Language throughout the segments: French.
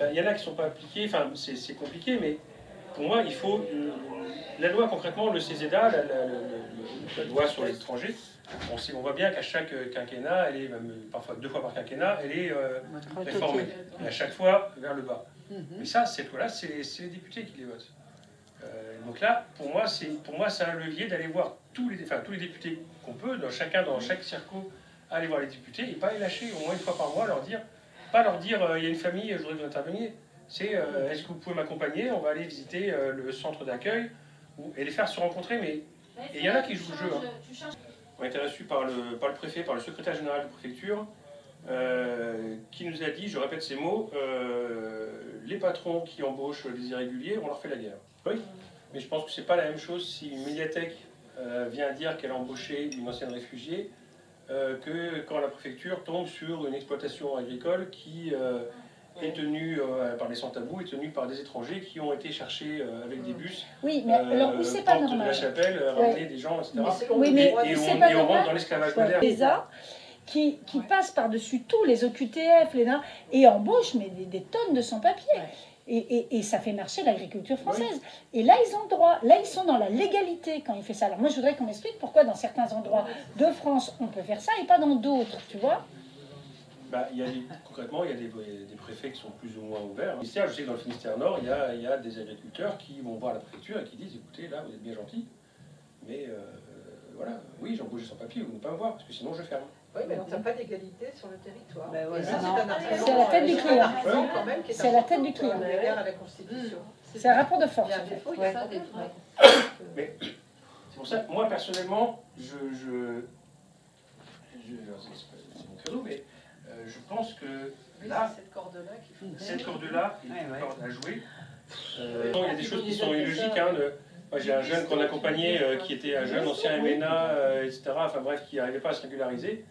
Il y en a qui ne sont pas appliqués, enfin c'est compliqué, mais pour moi il faut... la loi concrètement, le CESEDA, la loi sur les étrangers, on voit bien qu'à chaque quinquennat, elle est, même parfois 2 fois par quinquennat, elle est réformée, et à chaque fois vers le bas. Mais ça, cette loi-là, c'est les députés qui les votent. Donc là, pour moi, c'est un levier d'aller voir tous les députés qu'on peut, dans chaque circo, aller voir les députés et pas les lâcher au moins une fois par mois, pas leur dire il y a une famille, je voudrais que vous interveniez. C'est est-ce que vous pouvez m'accompagner, on va aller visiter le centre d'accueil, et les faire se rencontrer. Mais il y en a qui jouent le jeu. Hein. On a été reçus par le préfet, par le secrétaire général de préfecture, qui nous a dit, je répète ces mots, les patrons qui embauchent des irréguliers, on leur fait la guerre. Oui, mais je pense que c'est pas la même chose si une médiathèque vient dire qu'elle a embauché une ancienne réfugiée que quand la préfecture tombe sur une exploitation agricole qui est tenue par les sans-tabous, est tenue par des étrangers qui ont été cherchés avec des bus. Oui, mais alors où c'est pas normal. De la chapelle, ramener des gens, etc. Oui, mais et on rentre dans l'esclavage moderne. Qui passent par-dessus tous les OQTF, et embauchent mais des tonnes de sans-papiers. Et ça fait marcher l'agriculture française. Oui. Et là, ils ont le droit. Là, ils sont dans la légalité quand ils font ça. Alors moi, je voudrais qu'on m'explique pourquoi dans certains endroits de France, on peut faire ça et pas dans d'autres, tu vois. Concrètement, il y a des préfets qui sont plus ou moins ouverts. Je sais que dans le Finistère Nord, il y a des agriculteurs qui vont voir la préfecture et qui disent, écoutez, là, vous êtes bien gentils, mais voilà, oui, j'embauche sans papier, vous ne pouvez pas me voir, parce que sinon je ferme. Oui, mais on n'a pas d'égalité sur le territoire. Ben ouais, c'est la tête du client. C'est la tête du client. À la Constitution. C'est un rapport de force. Mais c'est pour ça que moi, personnellement, c'est mon credo, mais je pense que là, cette corde-là est une corde à jouer. Il y a des choses qui sont illogiques. Hein, moi, j'ai un jeune qu'on accompagnait, qui était un jeune ancien MNA, etc. Enfin bref, qui n'arrivait pas à se régulariser,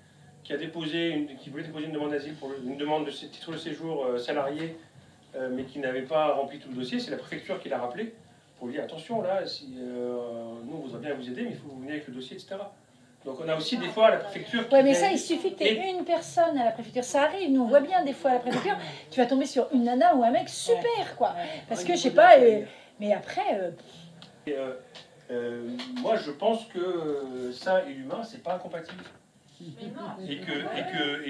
qui voulait déposer une demande d'asile pour une demande de titre de séjour salarié, mais qui n'avait pas rempli tout le dossier. C'est la préfecture qui l'a rappelé pour lui dire attention là, nous on voudrait bien vous aider, mais il faut que vous veniez avec le dossier, etc. Donc on a aussi des fois à la préfecture... Oui, mais ça, il suffit que tu aies une personne à la préfecture. Ça arrive, nous on voit bien des fois à la préfecture, tu vas tomber sur une nana ou un mec super, quoi. Parce que, je sais pas, mais après... moi, je pense que ça et l'humain, c'est pas incompatible. Et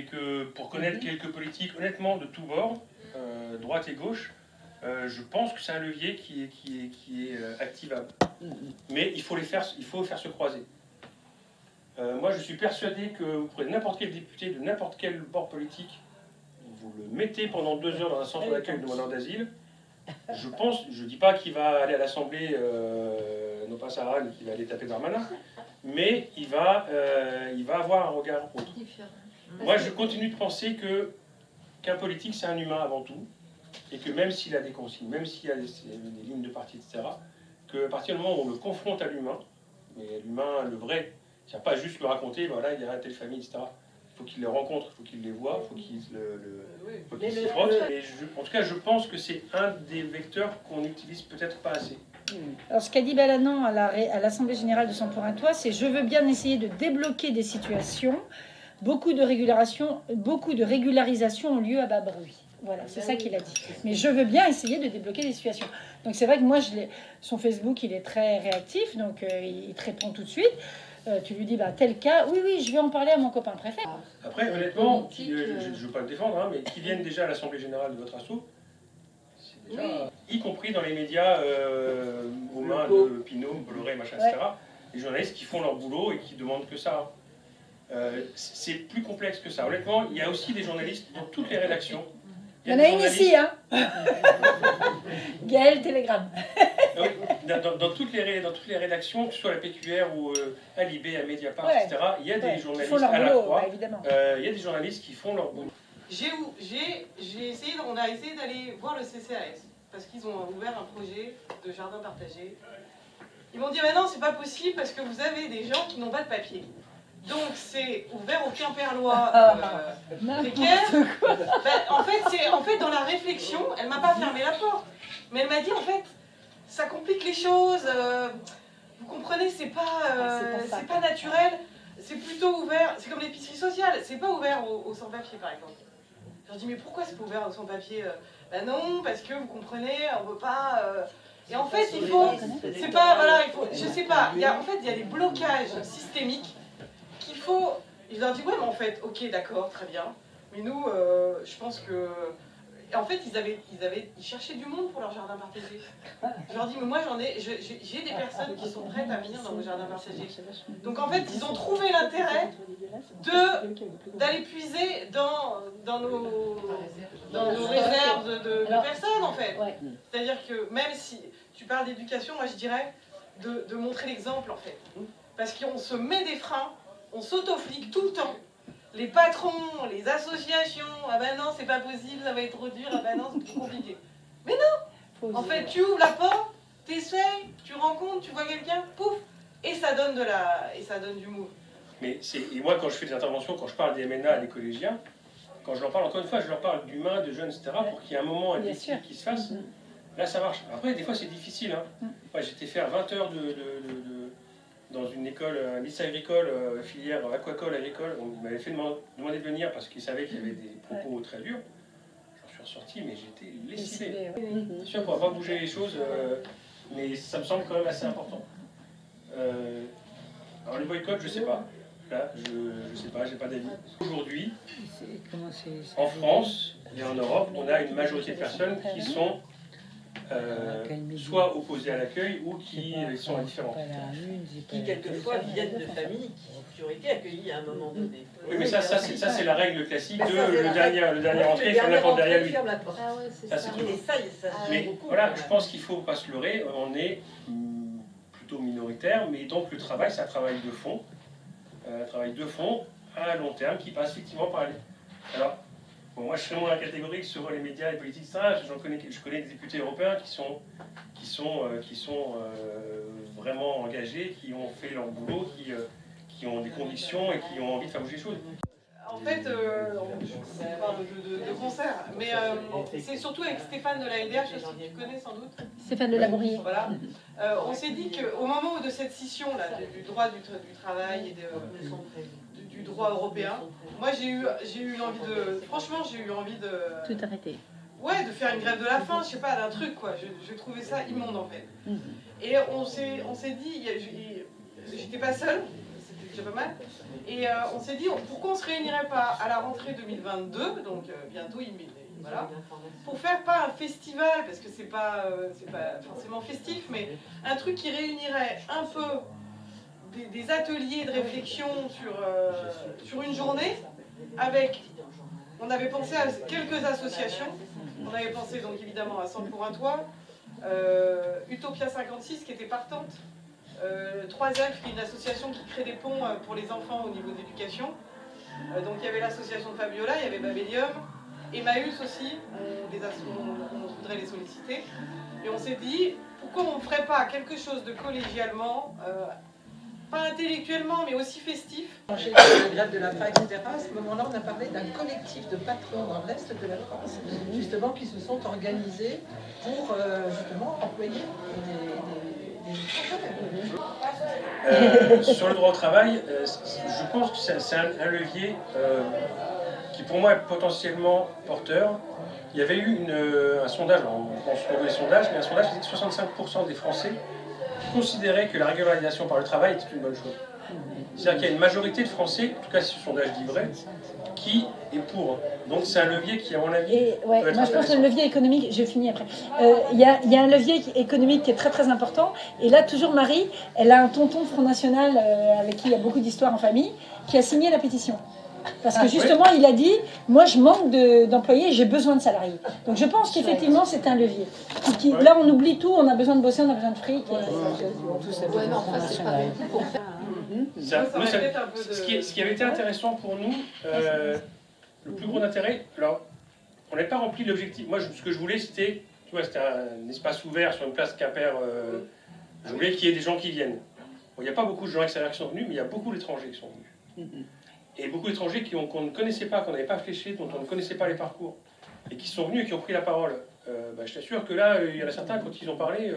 que pour connaître quelques politiques, honnêtement, de tous bords, droite et gauche, je pense que c'est un levier qui est activable. Mais il faut faire se croiser. Moi, je suis persuadé que vous prenez n'importe quel député de n'importe quel bord politique, vous le mettez pendant 2 heures dans un centre d'accueil de demandeurs d'asile. Je dis pas qu'il va aller à l'Assemblée, non pas Sarah, mais qu'il va aller taper Darmanin, mais il va avoir un regard autre. Moi, je continue de penser qu'un politique, c'est un humain avant tout, et que même s'il a des consignes, même s'il y a des lignes de parti, etc., qu'à partir du moment où on le confronte à l'humain, mais l'humain, le vrai, c'est pas juste le raconter, voilà, il y a telle famille, etc. Il faut qu'il les rencontre, il faut qu'il les voit, il faut qu'il s'y frotte. Et en tout cas, je pense que c'est un des vecteurs qu'on n'utilise peut-être pas assez. Alors, ce qu'a dit Balanant à l'Assemblée Générale de Sang pour un Toit, c'est « Je veux bien essayer de débloquer des situations. Beaucoup de régularisation ont lieu à bas bruit. » Voilà, c'est ça qu'il a dit. Mais je veux bien essayer de débloquer des situations. Donc c'est vrai que moi, son Facebook, il est très réactif, donc il te répond tout de suite. Tu lui dis, tel cas, oui, je vais en parler à mon copain préfet. Après, honnêtement, je ne veux pas le défendre, hein, mais qui viennent déjà à l'Assemblée Générale de votre asso, c'est déjà, y compris dans les médias, aux mains de Pinot, Bolloré, machin, etc., les journalistes qui font leur boulot et qui demandent que ça. C'est plus complexe que ça. Honnêtement, il y a aussi des journalistes dans toutes les rédactions. Il y en a une ici, hein. Gaël Télégramme. Dans toutes les rédactions, que ce soit la PQR ou à Libé, à Mediapart, etc., il y a des journalistes à la croix. Il y a des journalistes qui font leur boulot. On a essayé d'aller voir le CCAS, parce qu'ils ont ouvert un projet de jardin partagé. Ils m'ont dit, mais non, c'est pas possible, parce que vous avez des gens qui n'ont pas de papier. Donc c'est ouvert au Quimperlois précaire. En fait, dans la réflexion, elle m'a pas fermé la porte, mais elle m'a dit en fait, ça complique les choses. Vous comprenez, c'est pas naturel. C'est plutôt ouvert. C'est comme l'épicerie sociale. C'est pas ouvert aux sans-papiers par exemple. Je leur dis, mais pourquoi c'est pas ouvert au sans-papier? Ben non, parce que vous comprenez, on peut pas... Et en fait, il faut... C'est pas... Voilà, il faut... Je sais pas. En fait, il y a des blocages systémiques qu'il faut... Je leur dis, ouais, mais en fait, ok, d'accord, très bien. Mais nous, je pense que... Et en fait, ils cherchaient du monde pour leur jardin partagé. Je leur dis, mais moi, j'ai des personnes qui sont prêtes à venir dans vos jardins partagés. Donc en fait, ils ont trouvé l'intérêt d'aller puiser dans nos réserves de personnes, en fait. C'est-à-dire que même si tu parles d'éducation, moi, je dirais de montrer l'exemple, en fait. Parce qu'on se met des freins, on s'auto-flique tout le temps. Les patrons, les associations, ah ben non, c'est pas possible, ça va être trop dur, ah ben non, c'est trop compliqué. Mais non! En fait, tu ouvres la porte, t'essayes, tu rencontres, tu vois quelqu'un, pouf, et ça donne du move. Mais et moi, quand je fais des interventions, quand je parle des MNA à des collégiens, quand je leur parle, encore une fois, je leur parle d'humains, de jeunes, etc., pour qu'il y ait un moment, un déclic qui se fasse. Là, ça marche. Après, des fois, c'est difficile. Hein. Moi, j'étais faire 20 heures dans une école, un lycée agricole, filière aquacole agricole. On m'avait fait demander de venir parce qu'ils savaient qu'il y avait des propos très durs. J'en suis ressorti, mais j'étais lessivé. C'est sûr qu'on ne va pas bouger les choses, mais ça me semble quand même assez important. Alors, le boycott, je ne sais pas. Là, je ne sais pas, j'ai pas d'avis. Aujourd'hui, en France et en Europe, on a une majorité de personnes qui sont soit opposés à l'accueil ou qui sont indifférents. Qui quelquefois viennent de familles qui ont été accueillies à un moment donné. Oui, mais ça c'est la règle classique de le dernier entré ferme la porte derrière lui. Ça, c'est tout. Mais voilà, je pense qu'il ne faut pas se leurrer, on est plutôt minoritaire, mais donc le travail, c'est un travail de fond. Un travail de fond à long terme qui passe effectivement par les... Alors, bon, moi je suis moins catégorique sur les médias, les politiques, ça. Je connais des députés européens qui sont vraiment engagés, qui ont fait leur boulot, qui ont des convictions et qui ont envie de faire bouger les choses. En fait, on parle de concert, mais c'est surtout avec Stéphane de la LDH aussi, que tu connais sans doute. Stéphane de Labourier. Voilà. On s'est dit qu'au moment de cette scission là, du droit du travail et du droit européen, moi j'ai eu envie de... Franchement, j'ai eu envie de... Tout arrêter. Ouais, de faire une grève de la faim, je sais pas, d'un truc quoi. Je trouvais ça immonde en fait. Et on s'est dit, j'étais pas seule, c'était déjà pas mal. Et on s'est dit, pourquoi on ne se réunirait pas à la rentrée 2022, donc bientôt, voilà, pour faire pas un festival, parce que c'est pas forcément festif, mais un truc qui réunirait un peu des ateliers de réflexion sur une journée, avec, on avait pensé à quelques associations, on avait pensé donc évidemment à Centre pour un toit, Utopia 56 qui était partante, 3F qui est une association qui crée des ponts pour les enfants au niveau de l'éducation. Donc il y avait l'association de Fabiola, il y avait Babellium, Emmaüs aussi, on voudrait les solliciter. Et on s'est dit, pourquoi on ne ferait pas quelque chose de collégialement, pas intellectuellement, mais aussi festif. J'ai fait la grève de la faim, etc. À ce moment-là, on a parlé d'un collectif de patrons dans l'Est de la France, justement, qui se sont organisés pour justement employer Sur le droit au travail, je pense que c'est un levier qui pour moi est potentiellement porteur. Il y avait eu un sondage, on pense qu'on veut les sondages, mais un sondage qui dit que 65% des Français considéraient que la régularisation par le travail était une bonne chose. C'est-à-dire qu'il y a une majorité de Français, en tout cas si ce sondage dit vrai, qui est pour. Donc c'est un levier qui, à mon avis, moi je pense que le levier économique, je finis après, il y a un levier économique qui est très très important. Et là, toujours Marie, elle a un tonton Front National avec qui il y a beaucoup d'histoires en famille, qui a signé la pétition. Parce que justement, il a dit, moi je manque d'employés, j'ai besoin de salariés. Donc je pense qu'effectivement, c'est un levier. Là, on oublie tout, on a besoin de bosser, on a besoin de fric. Ce qui avait été intéressant pour nous, le plus gros intérêt, alors on n'avait pas rempli l'objectif. Moi, ce que je voulais, c'était un espace ouvert sur une place Quimper. Je voulais qu'il y ait des gens qui viennent. Bon, il n'y a pas beaucoup de gens extérieurs qui sont venus, mais il y a beaucoup d'étrangers qui sont venus. Et beaucoup d'étrangers qu'on ne connaissait pas, qu'on n'avait pas fléché, dont on ne connaissait pas les parcours, et qui sont venus et qui ont pris la parole. Je t'assure que là, il y en a certains, quand ils ont parlé,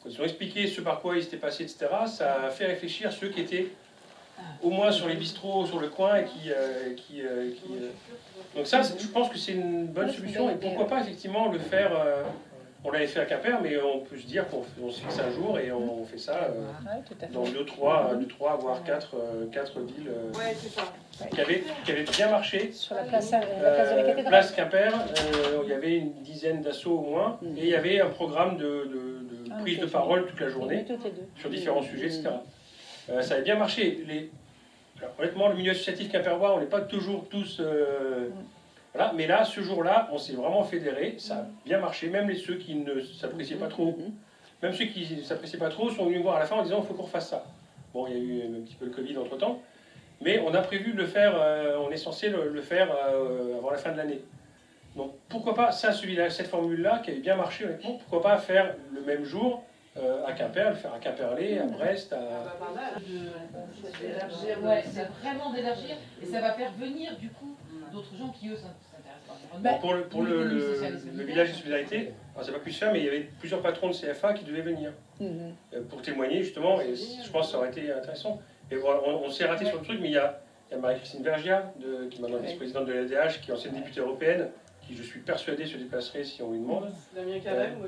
quand ils ont expliqué ce par quoi ils s'étaient passés, etc., ça a fait réfléchir ceux qui étaient au moins sur les bistrots, sur le coin, et donc ça, je pense que c'est une bonne solution, et pourquoi pas effectivement le faire, on l'avait fait à Quimper, mais on peut se dire qu'on se fixe un jour, et on fait ça Ouais, tout à fait. dans 2, 3, voire 4 villes Ouais, c'est ça. qui avaient bien marché. Sur la place de la cathédrale. Place Quimper, il y avait une dizaine d'assauts au moins, et il y avait un programme de prise de parole toute la journée Toutes les deux. sur différents sujets, etc. Ça avait bien marché. Alors, honnêtement, le milieu associatif quimpérois, on n'est pas toujours tous... Voilà, mais là, ce jour-là, on s'est vraiment fédérés, ça a bien marché, même ceux qui ne s'appréciaient pas trop, même ceux qui ne s'appréciaient pas trop sont venus me voir à la fin en disant il faut qu'on refasse ça. Bon, il y a eu un petit peu le Covid entre-temps, mais on a prévu de le faire, on est censé le faire avant la fin de l'année. Donc pourquoi pas, cette formule-là, qui avait bien marché honnêtement, pourquoi pas faire le même jour à Quimper, le faire à Quimperlé, à Brest, Pas mal. D'élargir, ouais, c'est vraiment d'élargir et ça va faire venir du coup d'autres gens qui eux s'intéressent pas à l'environnement. Pour le village de solidarité, alors ça n'a pas pu se faire, mais il y avait plusieurs patrons de CFA qui devaient venir pour témoigner justement, et je pense que ça aurait été intéressant. Et voilà, on s'est raté sur le truc, mais il y a Marie-Christine Vergia, qui est maintenant vice-présidente de l'ADH, qui est ancienne députée européenne, qui je suis persuadé se déplacerait si on lui demande. Damien Carême, moi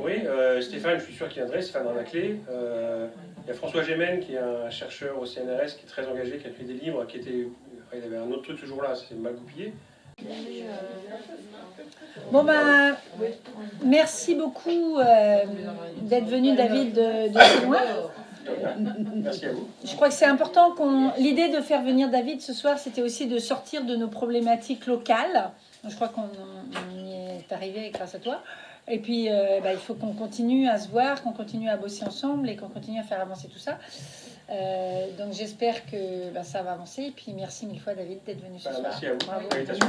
Oui, Stéphane, je suis sûr qu'il viendrait, Stéphane Ramaclé. Il y a François Gémen, qui est un chercheur au CNRS, qui est très engagé, qui a écrit des livres, il avait un autre truc ce jour-là, c'est mal goupillé. Bon ben, merci beaucoup d'être venu, David, de si loin. Merci à vous. Je crois que c'est important l'idée de faire venir David ce soir, c'était aussi de sortir de nos problématiques locales. Je crois qu'on y est arrivé grâce à toi. Et puis, il faut qu'on continue à se voir, qu'on continue à bosser ensemble et qu'on continue à faire avancer tout ça. Donc, j'espère que ça va avancer. Et puis, merci mille fois, David, d'être venu ce soir. Merci à vous Bravo. pour l'invitation.